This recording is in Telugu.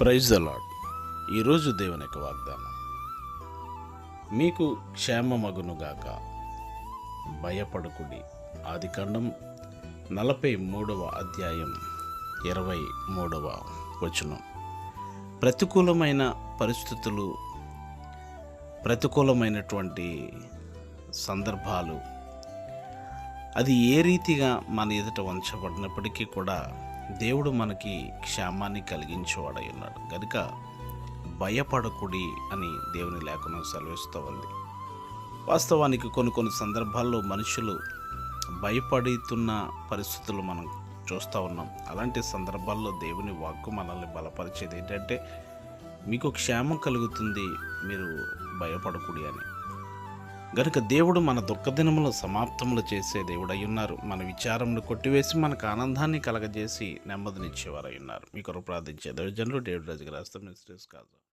Praise the lord. ఈరోజు దేవుని యొక్క వాగ్దానం, మీకు క్షేమమగునుగాక, భయపడకుడి. ఆదికాండం 43వ అధ్యాయం 23వ వచనం. ప్రతికూలమైన పరిస్థితులు, ప్రతికూలమైనటువంటి సందర్భాలు అది ఏ రీతిగా మన ఎదుట ఉంచబడినప్పటికీ కూడా దేవుడు మనకి క్షేమాన్ని కలిగించేవాడై ఉన్నాడు. కనుక భయపడకుడి అని దేవుని లేఖనం సెలవిస్తూ ఉంది. వాస్తవానికి కొన్ని సందర్భాల్లో మనుషులు భయపడుతున్న పరిస్థితులు మనం చూస్తూ ఉన్నాం. అలాంటి సందర్భాల్లో దేవుని వాక్కు మనల్ని బలపరిచేది ఏంటంటే, మీకు క్షేమం కలుగుతుంది, మీరు భయపడకుడి అని. గనుక దేవుడు మన దుఃఖదినములు సమాప్తములు చేసే దేవుడై ఉన్నారు. మన విచారమును కొట్టివేసి మనకు ఆనందాన్ని కలగజేసి నెమ్మదినిచ్చేవారై ఉన్నారు. మీ కొరకు ప్రార్థించే దైవజనులు డేవిడ్ రాజు గారు.